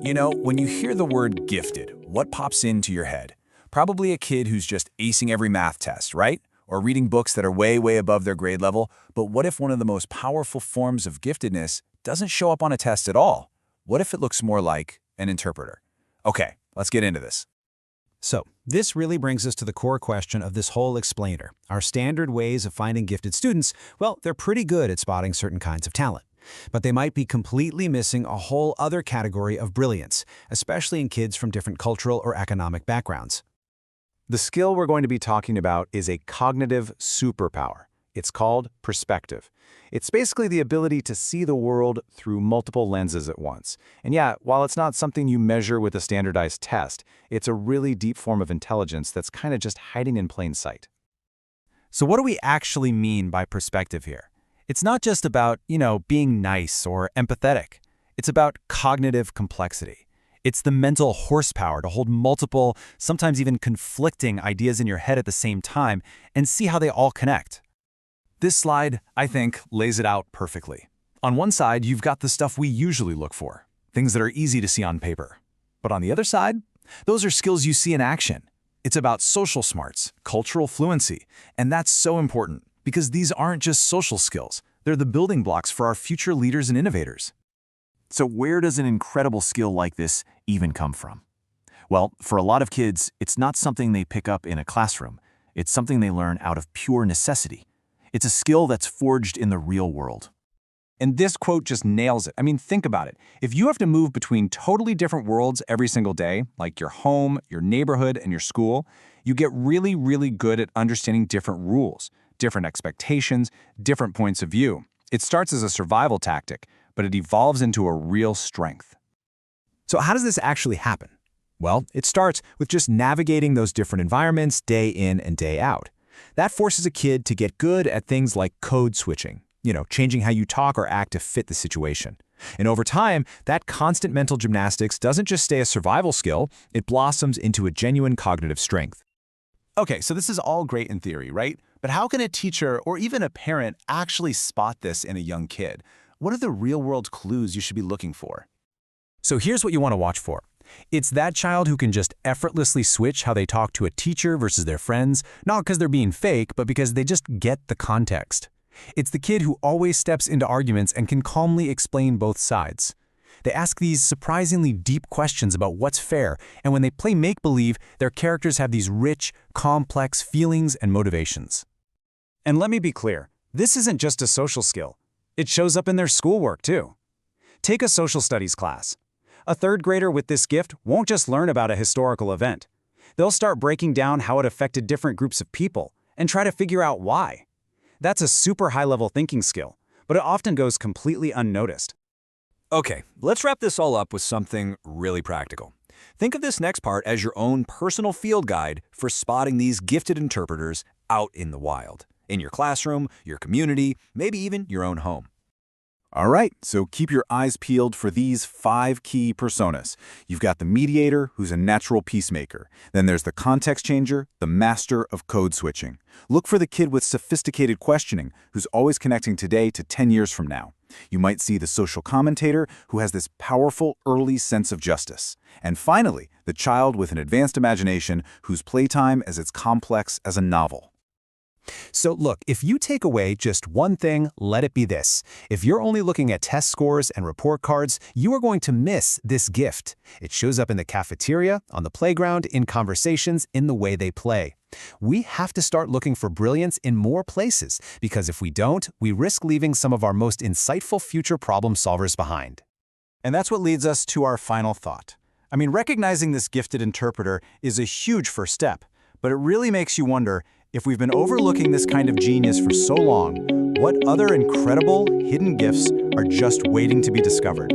When you hear the word gifted, what pops into your head? Probably a kid who's just acing every math test, right? Or reading books that are way, way above their grade level. But what if one of the most powerful forms of giftedness doesn't show up on a test at all? What if it looks more like an interpreter? Okay, let's get into this. So, this really brings us to the core question of this whole explainer. Our standard ways of finding gifted students, well, they're pretty good at spotting certain kinds of talent. But they might be completely missing a whole other category of brilliance, especially in kids from different cultural or economic backgrounds. The skill we're going to be talking about is a cognitive superpower. It's called perspective. It's basically the ability to see the world through multiple lenses at once. And yeah, while it's not something you measure with a standardized test, it's a really deep form of intelligence that's kind of just hiding in plain sight. So what do we actually mean by perspective here? It's not just about, being nice or empathetic. It's about cognitive complexity. It's the mental horsepower to hold multiple, sometimes even conflicting ideas in your head at the same time and see how they all connect. This slide, I think, lays it out perfectly. On one side, you've got the stuff we usually look for, things that are easy to see on paper. But on the other side, those are skills you see in action. It's about social smarts, cultural fluency, and that's so important because these aren't just social skills. They're the building blocks for our future leaders and innovators. So where does an incredible skill like this even come from? Well, for a lot of kids, it's not something they pick up in a classroom. It's something they learn out of pure necessity. It's a skill that's forged in the real world. And this quote just nails it. I mean, think about it. If you have to move between totally different worlds every single day, like your home, your neighborhood, and your school, you get really, really good at understanding different rules, different expectations, different points of view. It starts as a survival tactic, but it evolves into a real strength. So how does this actually happen? Well, it starts with just navigating those different environments day in and day out. That forces a kid to get good at things like code switching, changing how you talk or act to fit the situation. And over time, that constant mental gymnastics doesn't just stay a survival skill, it blossoms into a genuine cognitive strength. Okay, so this is all great in theory, right? But how can a teacher or even a parent actually spot this in a young kid? What are the real-world clues you should be looking for? So here's what you want to watch for. It's that child who can just effortlessly switch how they talk to a teacher versus their friends, not because they're being fake, but because they just get the context. It's the kid who always steps into arguments and can calmly explain both sides. They ask these surprisingly deep questions about what's fair, and when they play make-believe, their characters have these rich, complex feelings and motivations. And let me be clear, this isn't just a social skill. It shows up in their schoolwork, too. Take a social studies class. A third grader with this gift won't just learn about a historical event. They'll start breaking down how it affected different groups of people and try to figure out why. That's a super high-level thinking skill, but it often goes completely unnoticed. Okay, let's wrap this all up with something really practical. Think of this next part as your own personal field guide for spotting these gifted interpreters out in the wild, in your classroom, your community, maybe even your own home. All right, so keep your eyes peeled for these 5 key personas. You've got the mediator, who's a natural peacemaker. Then there's the context changer, the master of code switching. Look for the kid with sophisticated questioning, who's always connecting today to 10 years from now. You might see the social commentator, who has this powerful early sense of justice. And finally, the child with an advanced imagination, whose playtime is as complex as a novel. So look, if you take away just one thing, let it be this. If you're only looking at test scores and report cards, you are going to miss this gift. It shows up in the cafeteria, on the playground, in conversations, in the way they play. We have to start looking for brilliance in more places, because if we don't, we risk leaving some of our most insightful future problem solvers behind. And that's what leads us to our final thought. Recognizing this gifted interpreter is a huge first step, but it really makes you wonder, if we've been overlooking this kind of genius for so long, what other incredible hidden gifts are just waiting to be discovered?